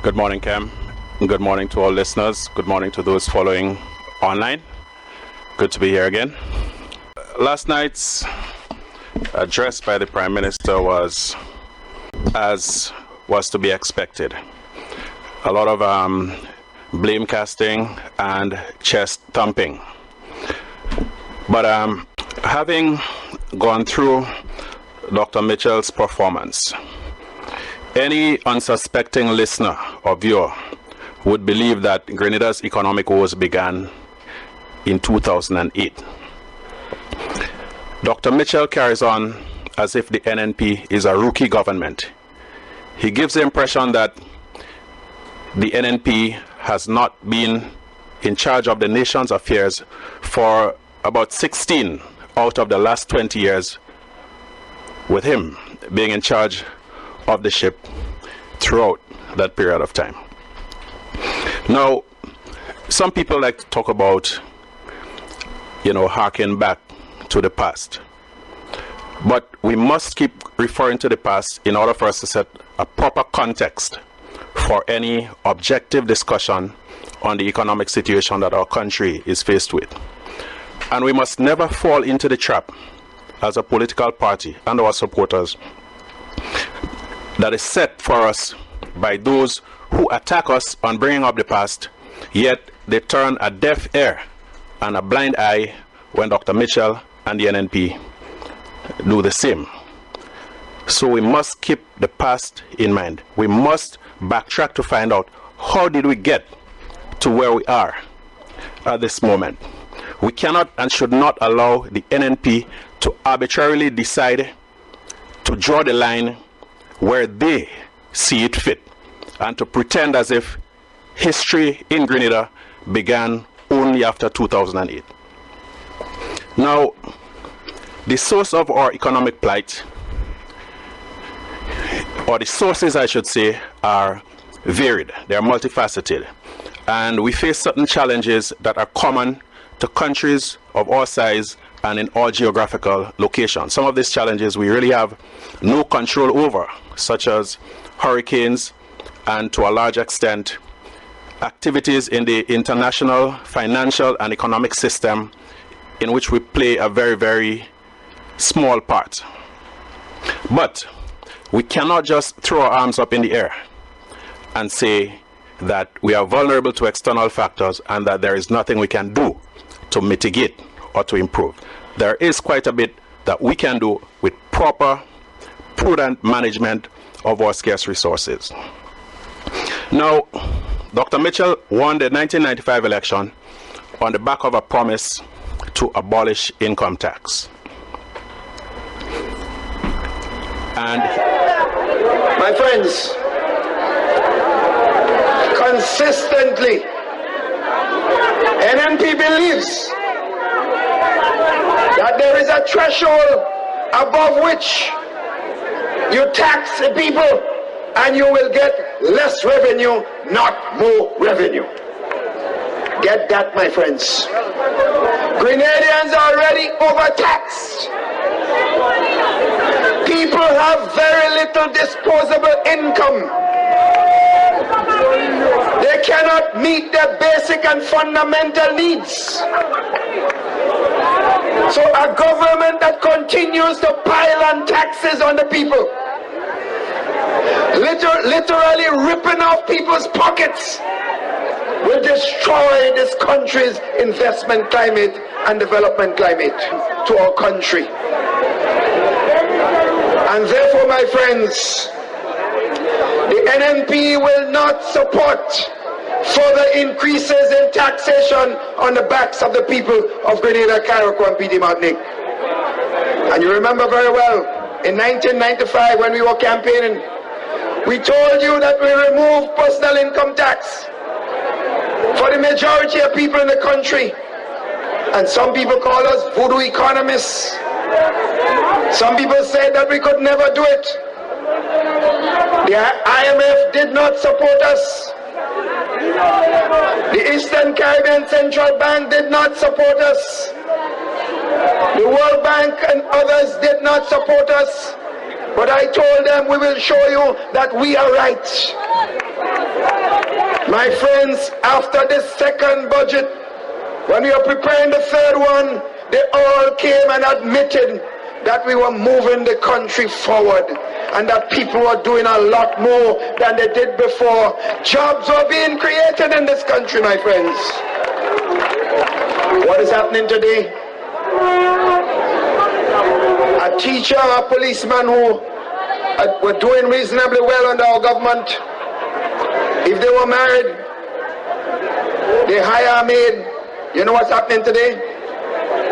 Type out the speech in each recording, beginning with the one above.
Good morning, Cam. Good morning to all listeners. Good morning to those following online. Good to be here again. Last night's address by the Prime Minister was, as was to be expected, a lot of blame casting and chest thumping. But having gone through Dr. Mitchell's performance, any unsuspecting listener or viewer would believe that Grenada's economic woes began in 2008. Dr. Mitchell carries on as if the NNP is a rookie government. He gives the impression that the NNP has not been in charge of the nation's affairs for about 16 out of the last 20 years, with him being in charge of the ship throughout that period of time. Now, some people like to talk about, harking back to the past. But we must keep referring to the past in order for us to set a proper context for any objective discussion on the economic situation that our country is faced with. And we must never fall into the trap as a political party and our supporters that is set for us by those who attack us on bringing up the past, yet they turn a deaf ear and a blind eye when Dr. Mitchell and the NNP do the same. So we must keep the past in mind. We must backtrack to find out how did we get to where we are at this moment. We cannot and should not allow the NNP to arbitrarily decide to draw the line where they see it fit and to pretend as if history in Grenada began only after 2008. Now, the source of our economic plight, or the sources I should say, are varied. They are multifaceted. And we face certain challenges that are common to countries of our size and in all geographical locations. Some of these challenges we really have no control over, such as hurricanes and, to a large extent, activities in the international financial and economic system in which we play a very, very small part. But we cannot just throw our arms up in the air and say that we are vulnerable to external factors and that there is nothing we can do to mitigate or to improve. There is quite a bit that we can do with proper, prudent management of our scarce resources. Now, Dr. Mitchell won the 1995 election on the back of a promise to abolish income tax. And my friends, consistently, NNP believes that there is a threshold above which you tax the people and you will get less revenue, not more revenue. Get that, my friends. Grenadians are already overtaxed. People have very little disposable income. They cannot meet their basic and fundamental needs. So a government that continues to pile on taxes on the people, literally ripping off people's pockets, will destroy this country's investment climate and development climate to our country. And therefore, my friends, the NNP will not support further increases in taxation on the backs of the people of Grenada, Carriacou, and PD Martinique. And you remember very well, in 1995 when we were campaigning, we told you that we removed personal income tax for the majority of people in the country. And some people call us voodoo economists. Some people said that we could never do it. The IMF did not support us. The Eastern Caribbean Central Bank did not support us. The World Bank and others did not support us. But I told them we will show you that we are right. My friends, after the second budget, when we were preparing the third one, they all came and admitted that we were moving the country forward and that people were doing a lot more than they did before. Jobs were being created in this country, my friends. What is happening today? A teacher, a policeman who were doing reasonably well under our government, if they were married, they hire a maid. You know what's happening today?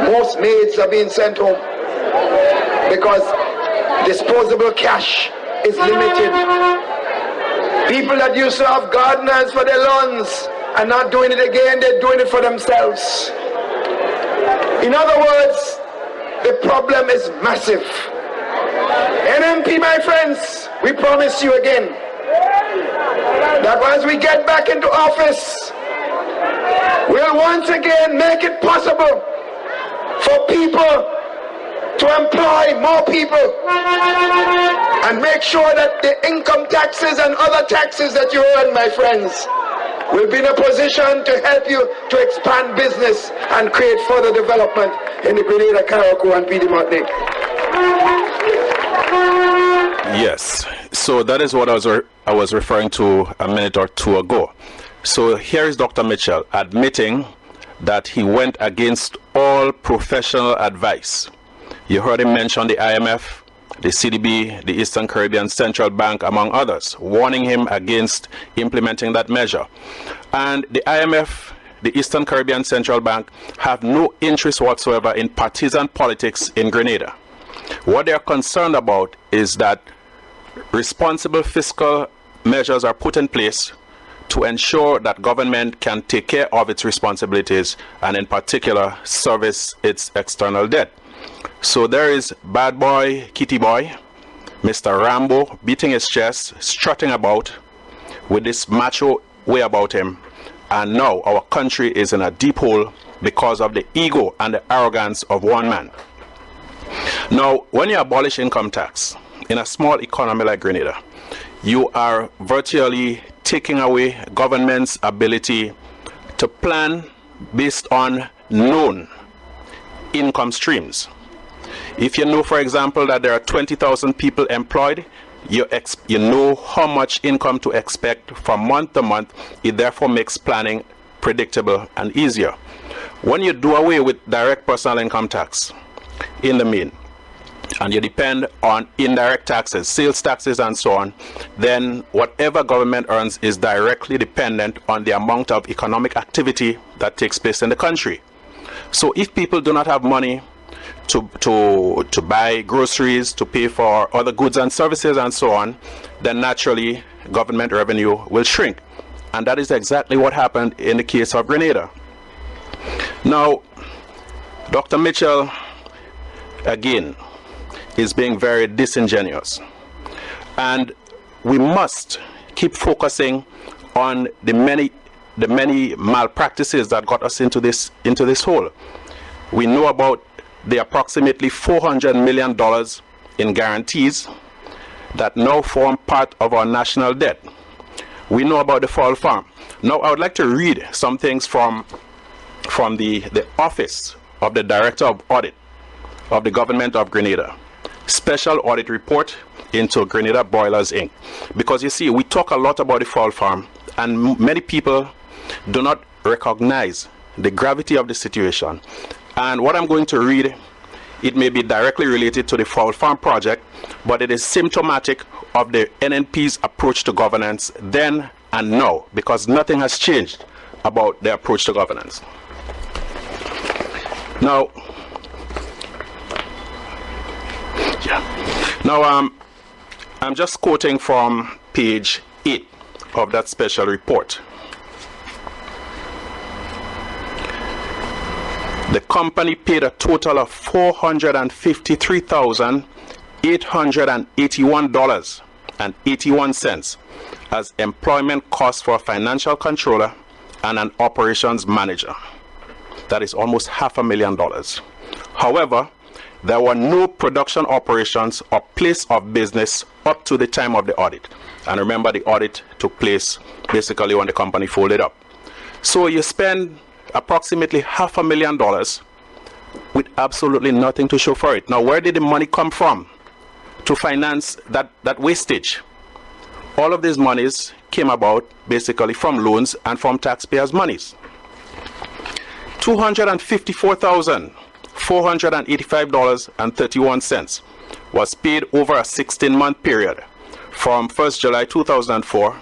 Most maids are being sent home because disposable cash is limited. People that used to have gardeners for their lawns are not doing it again, they're doing it for themselves. In other words, the problem is massive. NMP, my friends, we promise you again that once we get back into office, we'll once again make it possible for people to employ more people and make sure that the income taxes and other taxes that you earn, my friends, will be in a position to help you to expand business and create further development in the Grenada, Carriacou and PD Martinique. Yes, so that is what I was referring to a minute or two ago. So here is Dr. Mitchell admitting that he went against all professional advice. You heard him mention the IMF, the CDB, the Eastern Caribbean Central Bank, among others, warning him against implementing that measure. And the IMF, the Eastern Caribbean Central Bank, have no interest whatsoever in partisan politics in Grenada. What they are concerned about is that responsible fiscal measures are put in place to ensure that government can take care of its responsibilities and in particular service its external debt. So there is bad boy, kitty boy, Mr. Rambo beating his chest, strutting about with this macho way about him, and now our country is in a deep hole because of the ego and the arrogance of one man. Now, when you abolish income tax in a small economy like Grenada, you are virtually taking away government's ability to plan based on known income streams. If you know, for example, that there are 20,000 people employed, you know how much income to expect from month to month. It therefore makes planning predictable and easier. When you do away with direct personal income tax in the main, and you depend on indirect taxes, sales taxes and so on, then whatever government earns is directly dependent on the amount of economic activity that takes place in the country. So if people do not have money to buy groceries, to pay for other goods and services and so on, then naturally government revenue will shrink. And that is exactly what happened in the case of Grenada. Now, Dr. Mitchell, again, is being very disingenuous. And we must keep focusing on the many malpractices that got us into this hole. We know about the approximately $400 million in guarantees that now form part of our national debt. We know about the fall farm. Now I would like to read some things from the office of the Director of Audit of the Government of Grenada. Special audit report into Grenada Boilers Inc. Because you see, we talk a lot about the fall farm and many people do not recognize the gravity of the situation. And what I'm going to read, it may be directly related to the Fowl Farm project, but it is symptomatic of the NNP's approach to governance then and now, because nothing has changed about their approach to governance. Now, I'm just quoting from page 8 of that special report. The company paid a total of $453,881.81 as employment costs for a financial controller and an operations manager. That is almost $500,000. However, there were no production operations or place of business up to the time of the audit. And remember, the audit took place basically when the company folded up. So you spend approximately $500,000 with absolutely nothing to show for it. Now, where did the money come from to finance that wastage? All of these monies came about basically from loans and from taxpayers' monies. $254,485.31 was paid over a 16-month period from 1st July 2004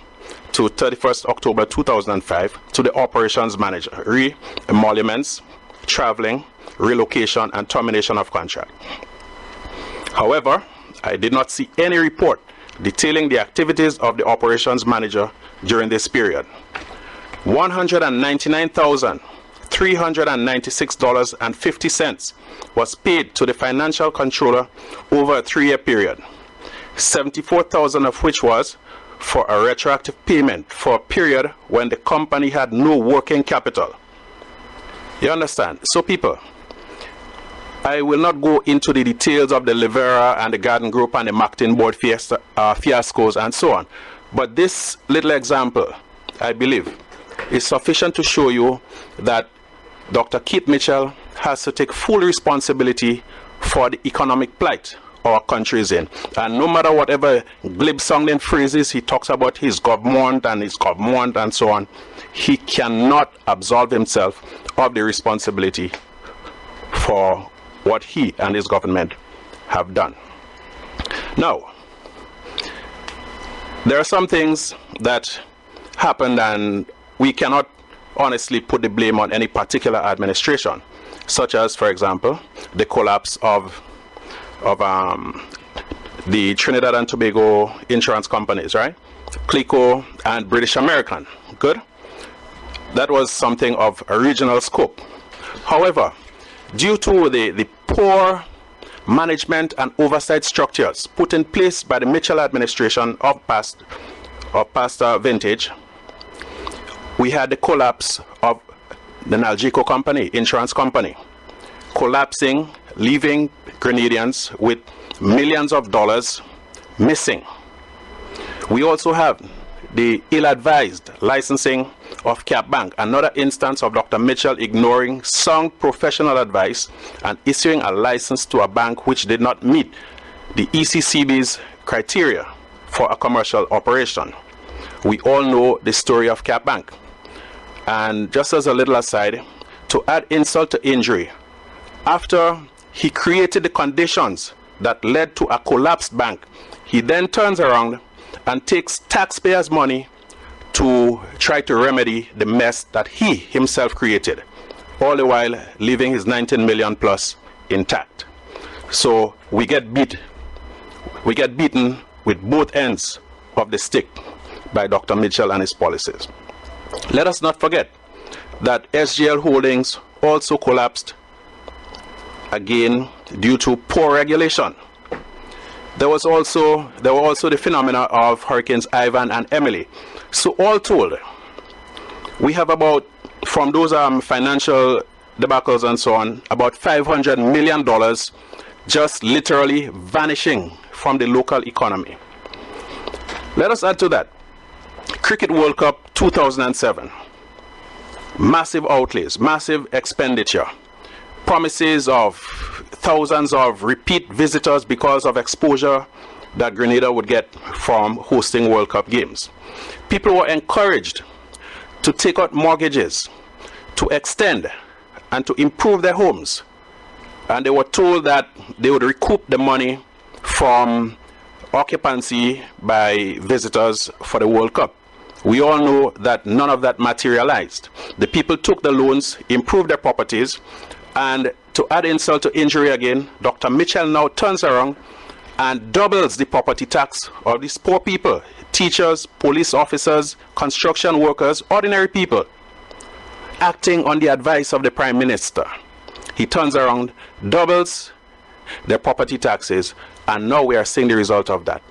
to 31st October 2005 to the operations manager, re-emoluments, traveling, relocation, and termination of contract. However, I did not see any report detailing the activities of the operations manager during this period. $199,396.50 was paid to the financial controller over a 3-year period, $74,000 of which was for a retroactive payment for a period when the company had no working capital. You understand? So people, I will not go into the details of the Livera and the Garden Group and the Mactin Board fiascos and so on. But this little example, I believe, is sufficient to show you that Dr. Keith Mitchell has to take full responsibility for the economic plight our country is in. And no matter whatever glib-sounding phrases he talks about his government and so on, he cannot absolve himself of the responsibility for what he and his government have done. Now, there are some things that happened and we cannot honestly put the blame on any particular administration, such as, for example, the collapse of the Trinidad and Tobago insurance companies, right? Clico and British American. Good? That was something of a regional scope. However, due to the poor management and oversight structures put in place by the Mitchell administration of past vintage, we had the collapse of the Nalgeco company, insurance company, collapsing, leaving Grenadians with millions of dollars missing. We also have the ill-advised licensing of Cap Bank, another instance of Dr. Mitchell ignoring sound professional advice and issuing a license to a bank which did not meet the ECCB's criteria for a commercial operation. We all know the story of Cap Bank. And just as a little aside, to add insult to injury, after he created the conditions that led to a collapsed bank, he then turns around and takes taxpayers' money to try to remedy the mess that he himself created, all the while leaving his 19 million plus intact. So we get beaten with both ends of the stick by Dr. Mitchell and his policies. Let us not forget that SGL Holdings also collapsed again due to poor regulation. There were also the phenomena of Hurricanes Ivan and Emily. So all told, we have about, from those financial debacles and so on, about $500 million just literally vanishing from the local economy. Let us add to that Cricket World Cup 2007. Massive outlays, massive expenditure, promises of thousands of repeat visitors because of exposure that Grenada would get from hosting World Cup games. People were encouraged to take out mortgages, to extend and to improve their homes. And they were told that they would recoup the money from occupancy by visitors for the World Cup. We all know that none of that materialized. The people took the loans, improved their properties, and to add insult to injury again, Dr. Mitchell now turns around and doubles the property tax of these poor people, teachers, police officers, construction workers, ordinary people, acting on the advice of the Prime Minister. He turns around, doubles their property taxes, and now we are seeing the result of that.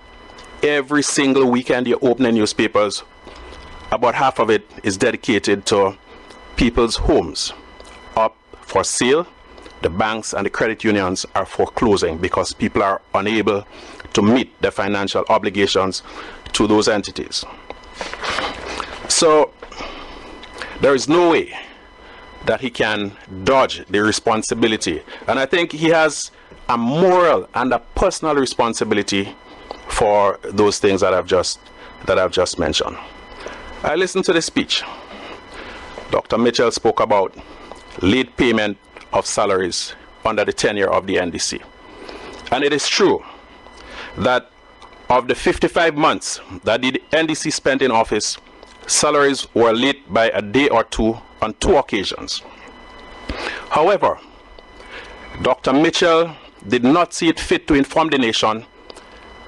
Every single weekend you open the newspapers, about half of it is dedicated to people's homes up for sale. the banks and the credit unions are foreclosing because people are unable to meet their financial obligations to those entities. So there is no way that he can dodge the responsibility, and I think he has a moral and a personal responsibility for those things that I've just mentioned. I listened to the speech. Dr. Mitchell spoke about late payment of salaries under the tenure of the NDC. And it is true that of the 55 months that the NDC spent in office, salaries were late by a day or two on 2 occasions. However, Dr. Mitchell did not see it fit to inform the nation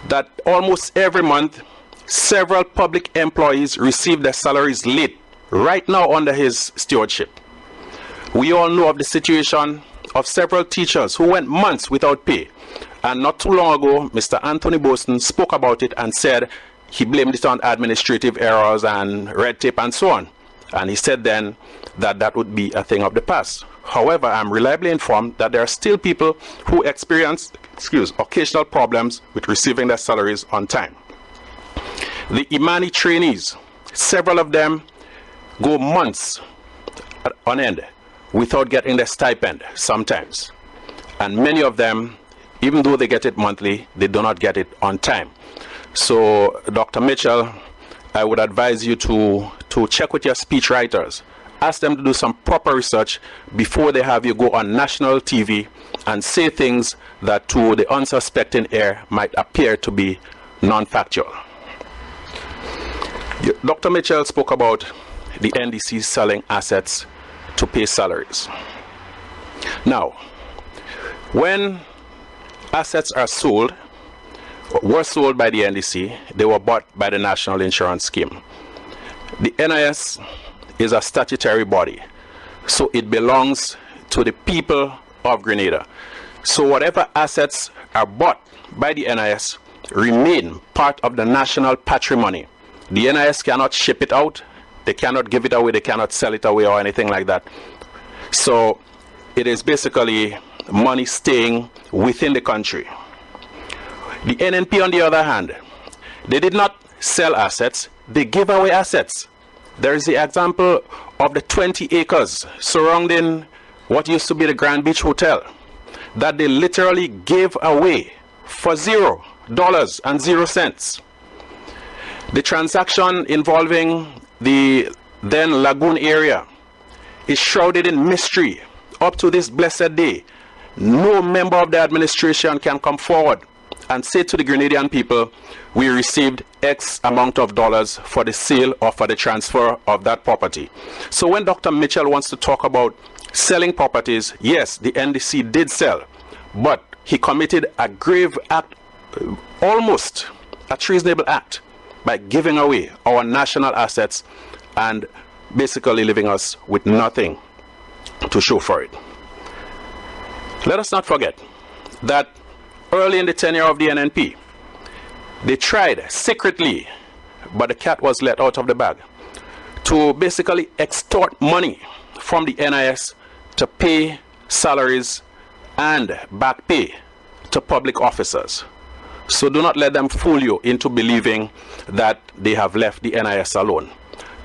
that almost every month, several public employees receive their salaries late, right now under his stewardship. We all know of the situation of several teachers who went months without pay. And not too long ago, Mr. Anthony Boston spoke about it and said he blamed it on administrative errors and red tape and so on. And he said then that that would be a thing of the past. However, I'm reliably informed that there are still people who experience occasional problems with receiving their salaries on time. The Imani trainees, several of them go months on end without getting their stipend sometimes. And many of them, even though they get it monthly, they do not get it on time. So, Dr. Mitchell, I would advise you to check with your speech writers. Ask them to do some proper research before they have you go on national TV and say things that to the unsuspecting ear might appear to be non-factual. Dr. Mitchell spoke about the NDC selling assets to pay salaries. Now, when assets are sold, were sold by the NDC, they were bought by the National Insurance Scheme. The NIS is a statutory body, so it belongs to the people of Grenada. So whatever assets are bought by the NIS remain part of the national patrimony. The NIS cannot ship it out, they cannot give it away, they cannot sell it away or anything like that. So it is basically money staying within the country. The NNP, on the other hand, they did not sell assets, they gave away assets. There is the example of the 20 acres surrounding what used to be the Grand Beach Hotel that they literally gave away for $0 and 0 cents. The transaction involving the then lagoon area is shrouded in mystery up to this blessed day. No member of the administration can come forward and say to the Grenadian people, we received X amount of dollars for the sale or for the transfer of that property. So when Dr. Mitchell wants to talk about selling properties, yes, the NDC did sell, but he committed a grave act, almost a treasonable act, by giving away our national assets and basically leaving us with nothing to show for it. Let us not forget that early in the tenure of the NNP, they tried secretly, but the cat was let out of the bag, to basically extort money from the NIS to pay salaries and back pay to public officers. So do not let them fool you into believing that they have left the NIS alone.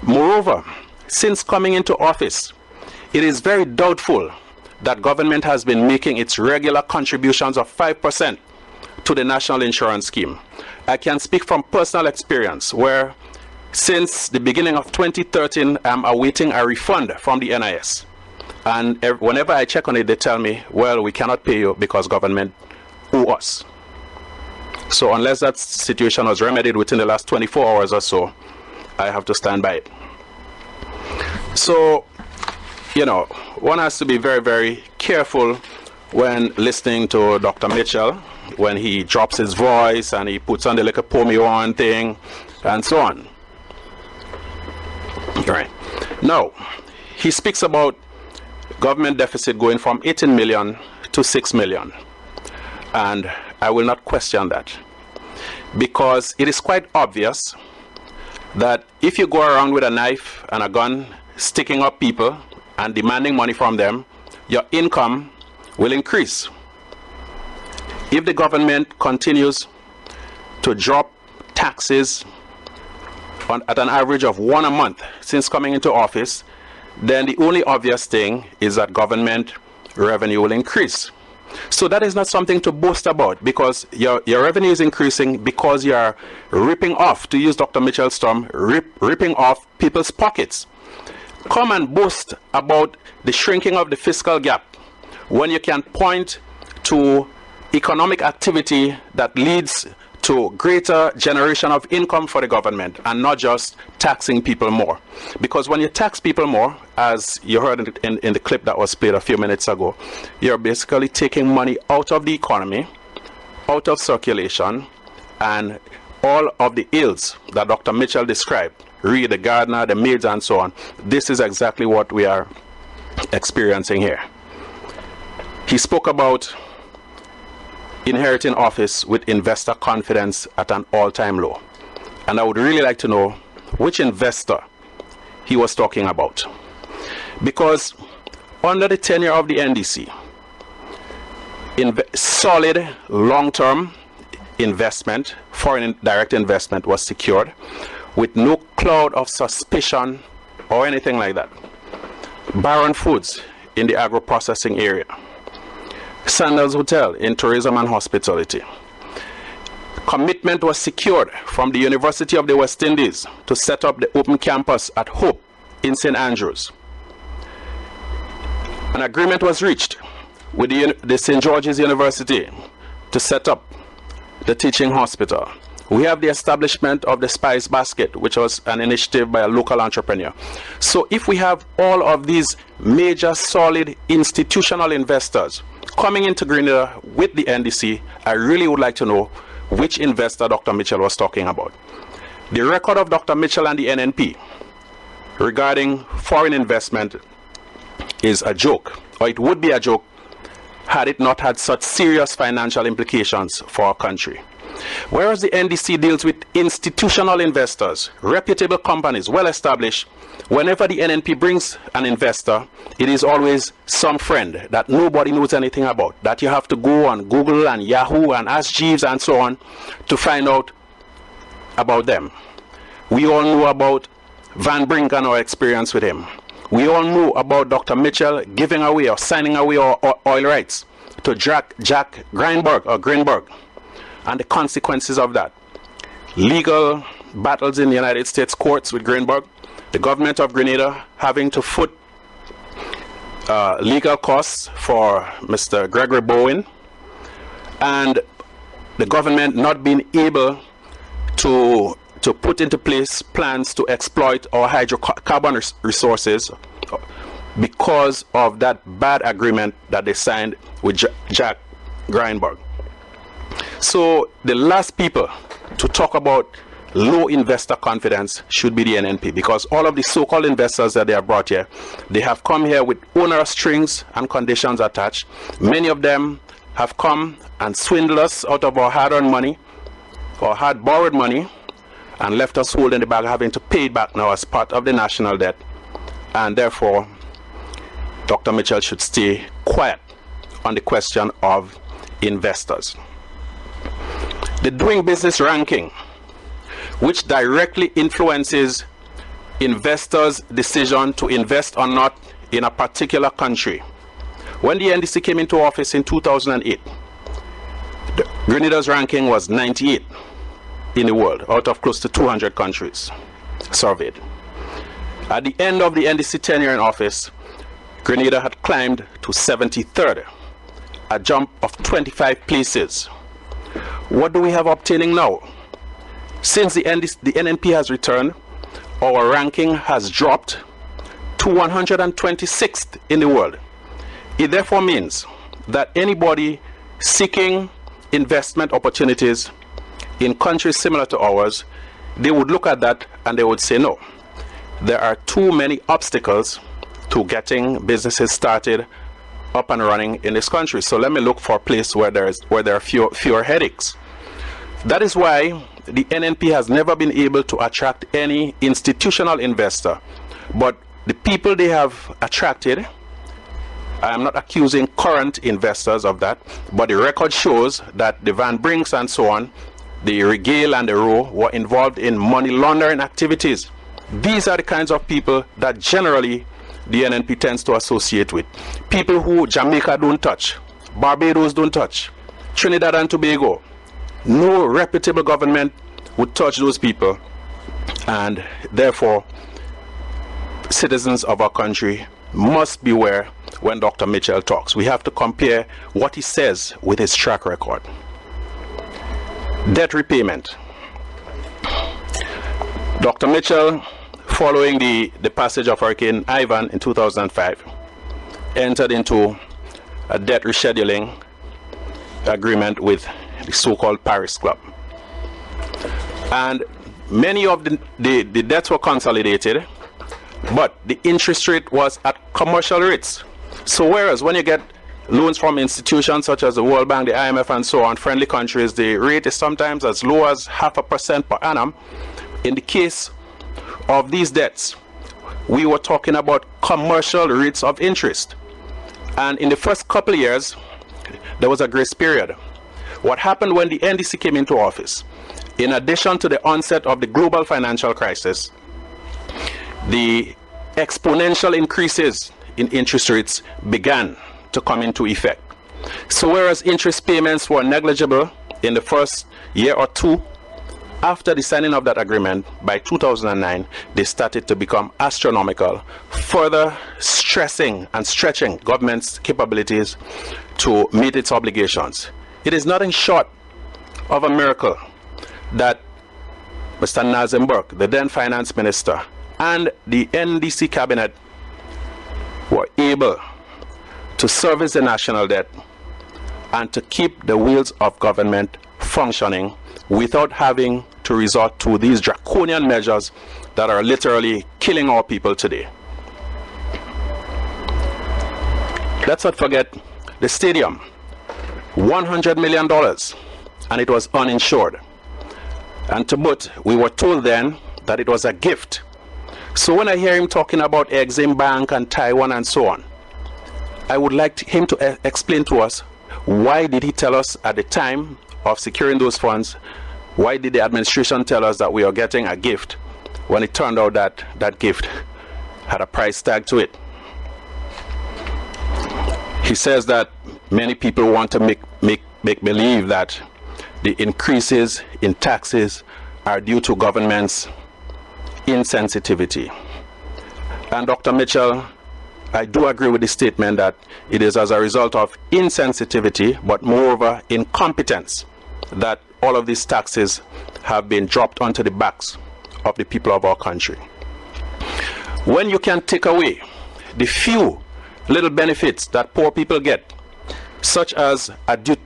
Moreover, since coming into office, it is very doubtful that government has been making its regular contributions of 5% to the National Insurance Scheme. I can speak from personal experience where since the beginning of 2013, I'm awaiting a refund from the NIS. And whenever I check on it, they tell me, well, we cannot pay you because government owe us. So unless that situation was remedied within the last 24 hours or so, I have to stand by it. So, you know, one has to be very, very careful when listening to Dr. Mitchell, when he drops his voice and he puts on the little pomeo on thing and so on. Right. Now, he speaks about government deficit going from 18 million to 6 million. And I will not question that, because it is quite obvious that if you go around with a knife and a gun sticking up people and demanding money from them, your income will increase. If the government continues to drop taxes at an average of 1 a month since coming into office, then the only obvious thing is that government revenue will increase. So that is not something to boast about, because your revenue is increasing because you are ripping off, to use Dr. Mitchell's term, ripping off people's pockets. Come and boast about the shrinking of the fiscal gap when you can point to economic activity that leads to greater generation of income for the government, and not just taxing people more. Because when you tax people more, as you heard in the clip that was played a few minutes ago, you're basically taking money out of the economy, out of circulation, and all of the ills that Dr. Mitchell described, Reed, the gardener, the maids, and so on. This is exactly what we are experiencing here. He spoke about inheriting office with investor confidence at an all-time low. And I would really like to know which investor he was talking about. Because under the tenure of the NDC, solid long-term investment, foreign direct investment, was secured with no cloud of suspicion or anything like that. Baron Foods in the agro-processing area, Sandals Hotel in tourism and hospitality. Commitment was secured from the University of the West Indies to set up the open campus at Hope in St. Andrews. An agreement was reached with the St. George's University to set up the teaching hospital. We have the establishment of the Spice Basket, which was an initiative by a local entrepreneur. So if we have all of these major solid institutional investors coming into Grenada with the NDC, I really would like to know which investor Dr. Mitchell was talking about. The record of Dr. Mitchell and the NNP regarding foreign investment is a joke, or it would be a joke had it not had such serious financial implications for our country. Whereas the NDC deals with institutional investors, reputable companies, well established, whenever the NNP brings an investor, it is always some friend that nobody knows anything about, that you have to go on Google and Yahoo and Ask Jeeves and so on to find out about them. We all know about Van Brink and our experience with him. We all know about Dr. Mitchell giving away or signing away our oil rights to Jack Greenberg, and the consequences of that. Legal battles in the United States courts with Greenberg, the government of Grenada having to foot legal costs for Mr. Gregory Bowen, and the government not being able to put into place plans to exploit our hydrocarbon resources because of that bad agreement that they signed with Jack Greenberg. So the last people to talk about low investor confidence should be the NNP, because all of the so-called investors that they have brought here, they have come here with onerous strings and conditions attached. Many of them have come and swindled us out of our hard-earned money or hard borrowed money and left us holding the bag, having to pay it back now as part of the national debt. And therefore, Dr. Mitchell should stay quiet on the question of investors. The Doing Business ranking, which directly influences investors' decision to invest or not in a particular country. When the NDC came into office in 2008, Grenada's ranking was 98 in the world out of close to 200 countries surveyed. At the end of the NDC tenure in office, Grenada had climbed to 73rd, a jump of 25 places. What do we have obtaining now? Since the NNP has returned, our ranking has dropped to 126th in the world. It therefore means that anybody seeking investment opportunities in countries similar to ours, they would look at that and they would say, no, there are too many obstacles to getting businesses started up and running in this country. So let me look for a place where there are fewer headaches. That is why the NNP has never been able to attract any institutional investor. But the people they have attracted I am not accusing current investors of that, but the record shows that the Van Brinks and so on, the Regale and the Roe, were involved in money laundering activities. These are the kinds of people that generally the NNP tends to associate with. People who Jamaica don't touch, Barbados don't touch, Trinidad and Tobago. No reputable government would touch those people, and therefore citizens of our country must beware when Dr. Mitchell talks. We have to compare what he says with his track record. Debt repayment. Dr. Mitchell, following the passage of Hurricane Ivan in 2005, entered into a debt rescheduling agreement with the so-called Paris Club. And many of the debts were consolidated, but the interest rate was at commercial rates. So whereas when you get loans from institutions such as the World Bank, the IMF and so on, friendly countries, the rate is sometimes as low as 0.5% per annum. In the case of these debts, we were talking about commercial rates of interest. And in the first couple of years, there was a grace period. What happened when the NDC came into office, in addition to the onset of the global financial crisis, the exponential increases in interest rates began to come into effect. So whereas interest payments were negligible in the first year or two, after the signing of that agreement, by 2009, they started to become astronomical, further stressing and stretching government's capabilities to meet its obligations. It is nothing short of a miracle that Mr. Nazim Burke, the then finance minister, and the NDC cabinet were able to service the national debt and to keep the wheels of government functioning without having to resort to these draconian measures that are literally killing our people today. Let's not forget the stadium, $100 million, and it was uninsured. And to boot, we were told then that it was a gift. So when I hear him talking about Exim Bank and Taiwan and so on, I would like him to explain to us, why did he tell us at the time of securing those funds, why did the administration tell us that we are getting a gift when it turned out that that gift had a price tag to it? He says that many people want to make believe that the increases in taxes are due to government's insensitivity. And Dr. Mitchell, I do agree with the statement that it is as a result of insensitivity, but moreover incompetence, that all of these taxes have been dropped onto the backs of the people of our country. When you can take away the few little benefits that poor people get, such as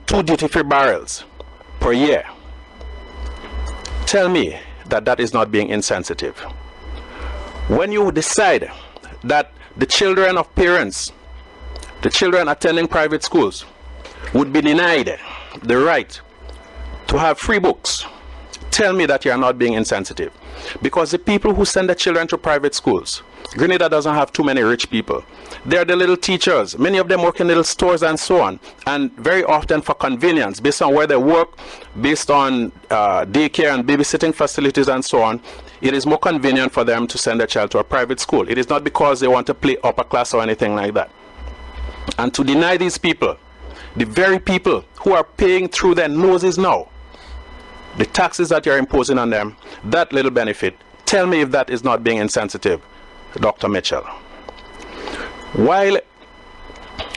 2 duty-free barrels per year, tell me that that is not being insensitive. When you decide that the children of parents, the children attending private schools, would be denied the right to have free books, tell me that you are not being insensitive. Because the people who send their children to private schools, Grenada doesn't have too many rich people. They're the little teachers. Many of them work in little stores and so on. And very often for convenience, based on where they work, based on daycare and babysitting facilities and so on, it is more convenient for them to send their child to a private school. It is not because they want to play upper class or anything like that. And to deny these people, the very people who are paying through their noses now, the taxes that you're imposing on them, that little benefit, tell me if that is not being insensitive, Dr. Mitchell. While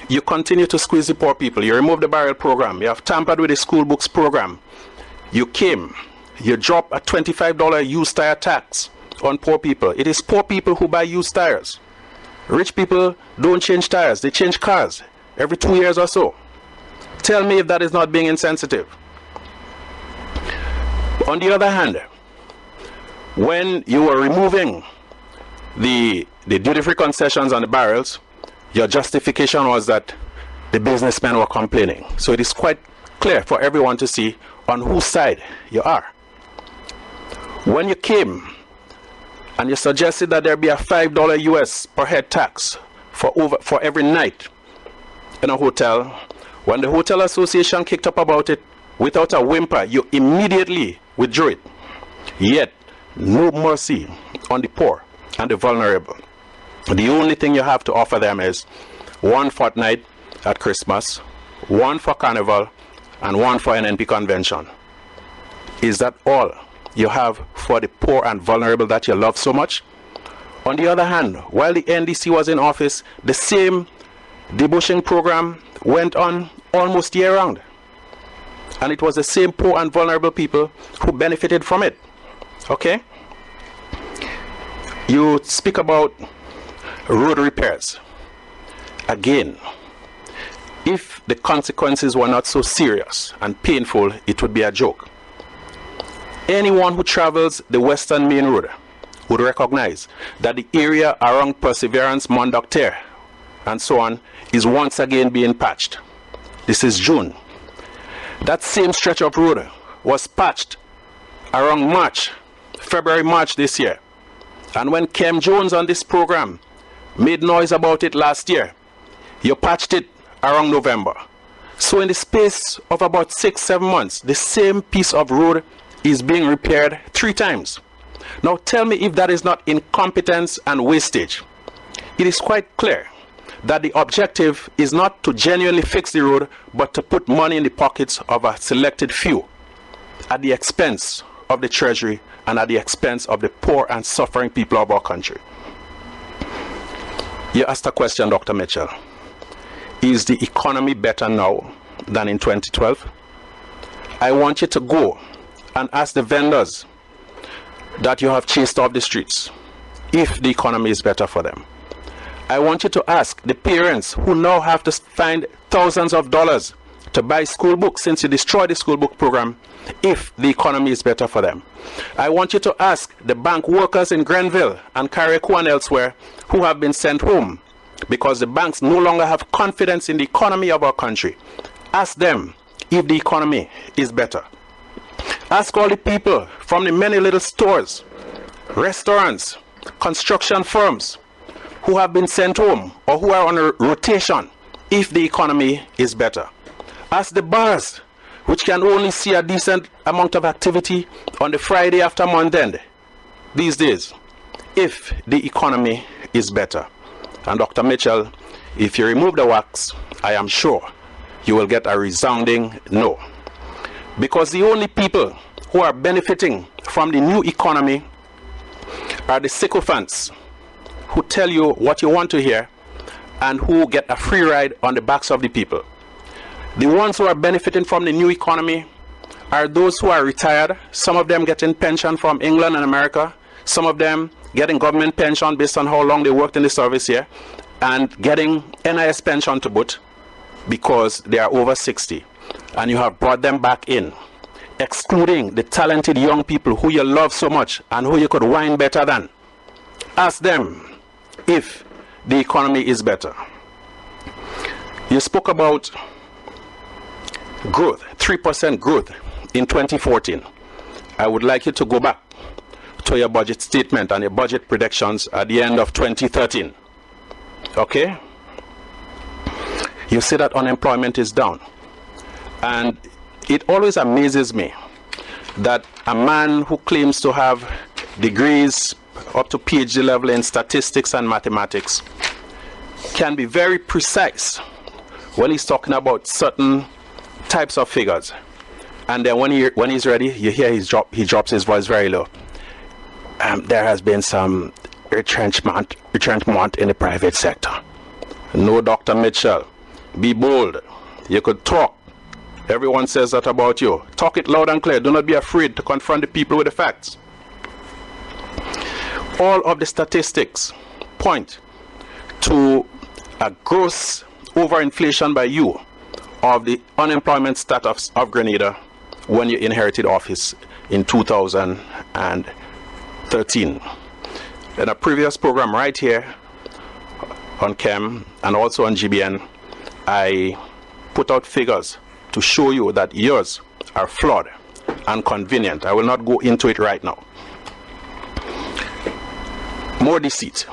you continue to squeeze the poor people, you remove the barrel program, you have tampered with the school books program, you drop a $25 used tire tax on poor people. It is poor people who buy used tires. Rich people don't change tires, they change cars every 2 years or so. Tell me if that is not being insensitive. On the other hand, when you were removing the duty-free concessions on the barrels, your justification was that the businessmen were complaining. So it is quite clear for everyone to see on whose side you are. When you came and you suggested that there be a $5 US per head tax for every night in a hotel. When the hotel association kicked up about it, without a whimper, you immediately withdrew it. Yet, no mercy on the poor and the vulnerable. The only thing you have to offer them is one fortnight at Christmas, one for Carnival, and one for NNP convention. Is that all you have for the poor and vulnerable that you love so much? On the other hand, while the NDC was in office, the same debushing program went on almost year-round. And it was the same poor and vulnerable people who benefited from it. Okay? You speak about road repairs. Again, if the consequences were not so serious and painful, it would be a joke. Anyone who travels the Western Main Road would recognize that the area around Perseverance, Mont Docteur, and so on is once again being patched. This is June. That same stretch of road was patched around February, March this year. And when Kem Jones on this program made noise about it last year, you patched it around November. So in the space of about 6-7 months, the same piece of road is being repaired 3 times. Now tell me if that is not incompetence and wastage. It is quite clear that the objective is not to genuinely fix the road, but to put money in the pockets of a selected few at the expense of the treasury and at the expense of the poor and suffering people of our country. You asked a question, Dr. Mitchell. Is the economy better now than in 2012? I want you to go and ask the vendors that you have chased off the streets if the economy is better for them. I want you to ask the parents who now have to find thousands of dollars to buy school books since you destroyed the school book program if the economy is better for them. I want you to ask the bank workers in Grenville and Carriacou and elsewhere who have been sent home because the banks no longer have confidence in the economy of our country. Ask them if the economy is better. Ask all the people from the many little stores, restaurants, construction firms who have been sent home or who are on a rotation if the economy is better. Ask the bars, which can only see a decent amount of activity on the Friday after month end these days, if the economy is better. And Dr. Mitchell, if you remove the wax, I am sure you will get a resounding no. Because the only people who are benefiting from the new economy are the sycophants who tell you what you want to hear and who get a free ride on the backs of the people. The ones who are benefiting from the new economy are those who are retired, some of them getting pension from England and America, some of them getting government pension based on how long they worked in the service here, and getting NIS pension to boot because they are over 60. And you have brought them back in, excluding the talented young people who you love so much and who you could whine better than. Ask them if the economy is better. You spoke about growth, 3% growth in 2014. I would like you to go back to your budget statement and your budget predictions at the end of 2013. Okay? You say that unemployment is down. And it always amazes me that a man who claims to have degrees up to PhD level in statistics and mathematics can be very precise when he's talking about certain types of figures. And then when he's ready, you hear he drops his voice very low. There has been some retrenchment in the private sector. No, Dr. Mitchell, be bold. You could talk. Everyone says that about you. Talk it loud and clear. Do not be afraid to confront the people with the facts. All of the statistics point to a gross overinflation by you of the unemployment status of Grenada when you inherited office in 2013. In a previous program right here on CHEM and also on GBN, I put out figures to show you that yours are flawed and convenient. I will not go into it right now. More deceit.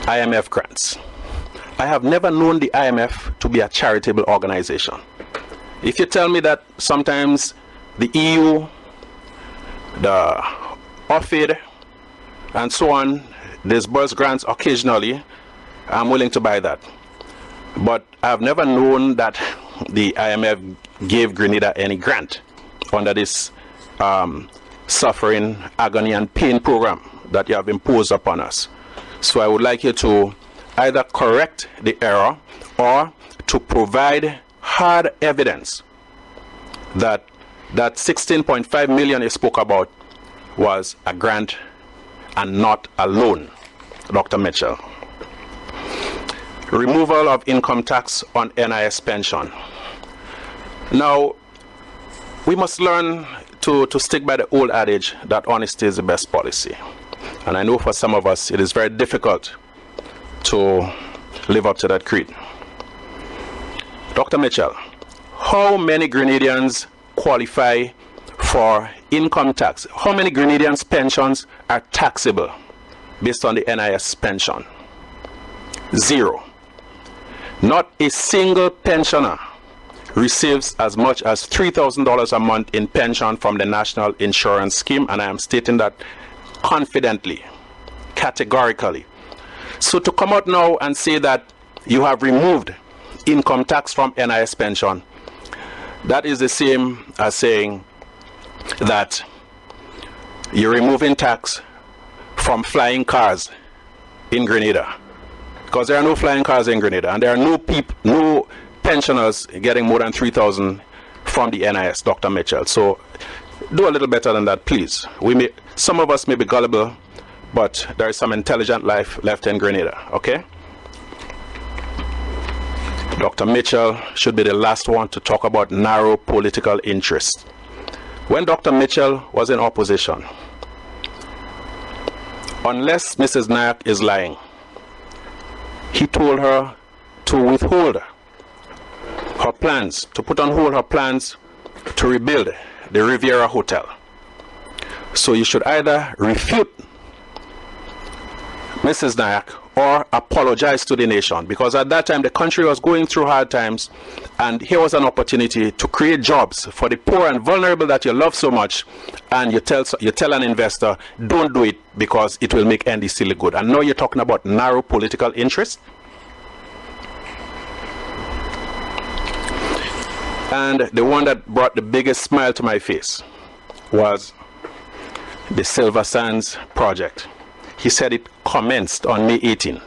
IMF grants. I have never known the IMF to be a charitable organization. If you tell me that sometimes the EU, the OFID, and so on, disburse grants occasionally, I'm willing to buy that. But I've never known that the IMF gave Grenada any grant under this suffering, agony, and pain program that you have imposed upon us. So I would like you to either correct the error or to provide hard evidence that that 16.5 million you spoke about was a grant and not a loan, Dr. Mitchell. Removal of income tax on NIS pension. Now, we must learn to stick by the old adage that honesty is the best policy. And I know for some of us it is very difficult to live up to that creed. Dr. Mitchell, how many Grenadians qualify for income tax? How many Grenadians' pensions are taxable based on the NIS pension? 0. Not a single pensioner receives as much as $3,000 a month in pension from the National Insurance Scheme, and I am stating that confidently, categorically. So to come out now and say that you have removed income tax from NIS pension, that is the same as saying that you're removing tax from flying cars in Grenada, because there are no flying cars in Grenada, and there are no pensioners getting more than $3,000 from the NIS, Dr. Mitchell. So do a little better than that, please. Some of us may be gullible, but there is some intelligent life left in Grenada, okay? Dr. Mitchell should be the last one to talk about narrow political interest. When Dr. Mitchell was in opposition, unless Mrs. Nayak is lying, he told her to withhold her plans, to put on hold her plans to rebuild the Riviera Hotel. So you should either refute Mrs. Nayak or apologize to the nation, because at that time the country was going through hard times, and here was an opportunity to create jobs for the poor and vulnerable that you love so much, and you tell an investor, don't do it because it will make NDC look good. And now you're talking about narrow political interest. And the one that brought the biggest smile to my face was the Silver Sands project. He said it commenced on May 18.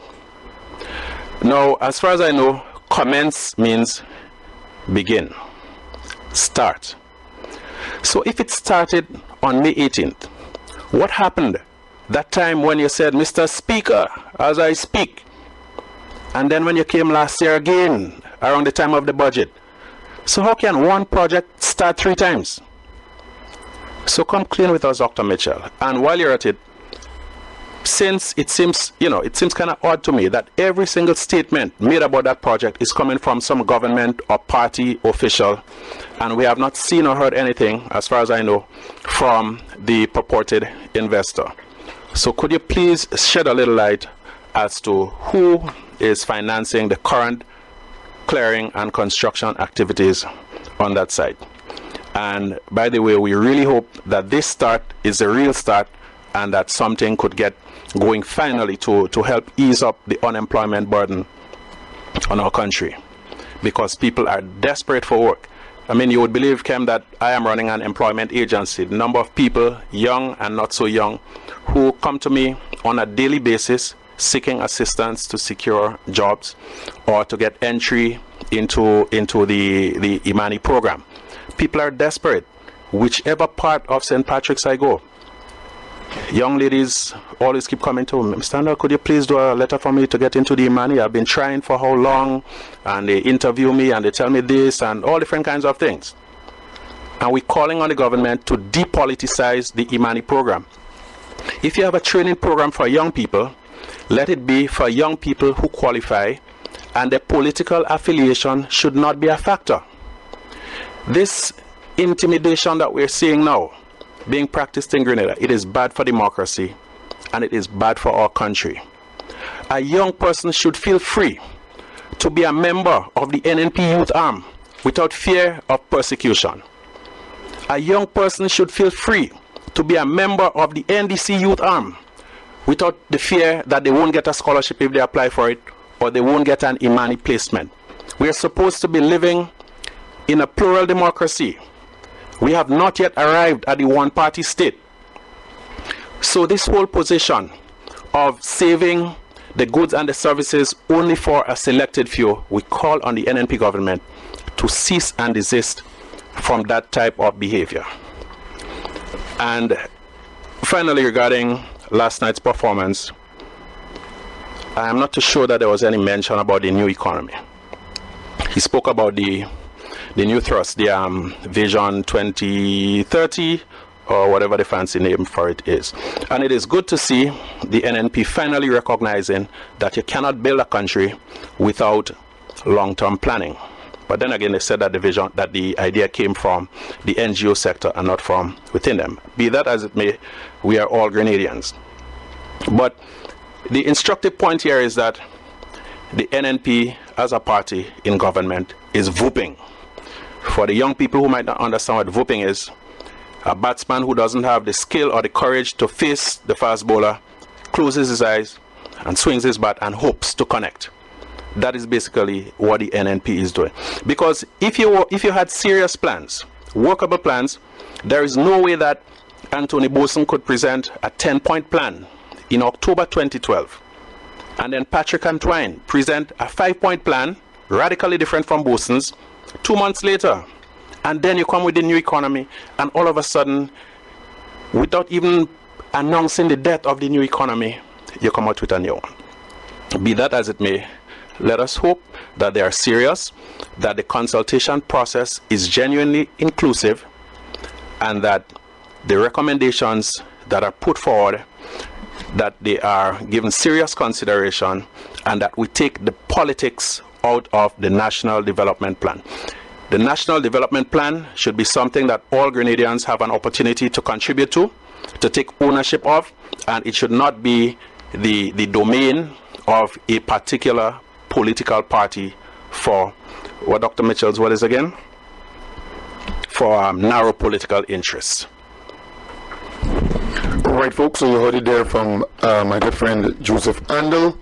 Now, as far as I know, commence means begin, start. So if it started on May 18th, what happened that time when you said, Mr. Speaker, as I speak? And then when you came last year again, around the time of the budget. So how can one project start 3 times? So come clean with us, Dr. Mitchell. And while you're at it, since it seems kind of odd to me that every single statement made about that project is coming from some government or party official, and we have not seen or heard anything, as far as I know, from the purported investor. So could you please shed a little light as to who is financing the current clearing and construction activities on that site? And by the way, we really hope that this start is a real start, and that something could get going finally to help ease up the unemployment burden on our country, because people are desperate for work. I mean, you would believe, Kem, that I am running an employment agency. The number of people, young and not so young, who come to me on a daily basis seeking assistance to secure jobs or to get entry into the Imani program. People are desperate. Whichever part of St. Patrick's I go, young ladies always keep coming to me, Mr. Andall, could you please do a letter for me to get into the Imani? I've been trying for how long? And they interview me and they tell me this and all different kinds of things. And we're calling on the government to depoliticize the Imani program. If you have a training program for young people, let it be for young people who qualify, and their political affiliation should not be a factor. This intimidation that we're seeing now being practiced in Grenada, it is bad for democracy and it is bad for our country. A young person should feel free to be a member of the NNP youth arm without fear of persecution. A young person should feel free to be a member of the NDC youth arm without the fear that they won't get a scholarship if they apply for it, or they won't get an Imani placement. We are supposed to be living in a plural democracy. We have not yet arrived at the one-party state. So this whole position of saving the goods and the services only for a selected few, we call on the NNP government to cease and desist from that type of behavior. And finally, regarding last night's performance, I am not too sure that there was any mention about the new economy. He spoke about the new thrust, the Vision 2030, or whatever the fancy name for it is. And it is good to see the NNP finally recognizing that you cannot build a country without long-term planning. But then again, they said that the idea came from the NGO sector and not from within them. Be that as it may, we are all Grenadians. But the instructive point here is that the NNP as a party in government is whooping. For the young people who might not understand what whooping is, a batsman who doesn't have the skill or the courage to face the fast bowler closes his eyes and swings his bat and hopes to connect. That is basically what the NNP is doing. Because if you had serious plans, workable plans, there is no way that Anthony Boson could present a 10-point plan in October 2012, and then Patrick Antwine present a 5-point plan, radically different from Boson's, 2 months later. And then you come with the new economy, and all of a sudden, without even announcing the death of the new economy, you come out with a new one. Be that as it may, let us hope that they are serious, that the consultation process is genuinely inclusive, and that the recommendations that are put forward, that they are given serious consideration, and that we take the politics out of the National Development Plan. The National Development Plan should be something that all Grenadians have an opportunity to contribute to take ownership of, and it should not be the domain of a particular political party for, what Dr. Mitchell's word is again? For narrow political interests. All right, folks, so you heard it there from my good friend Joseph Andall.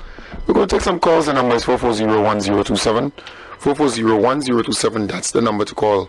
We're going to take some calls. The number is 440-1027. 440-1027, that's the number to call.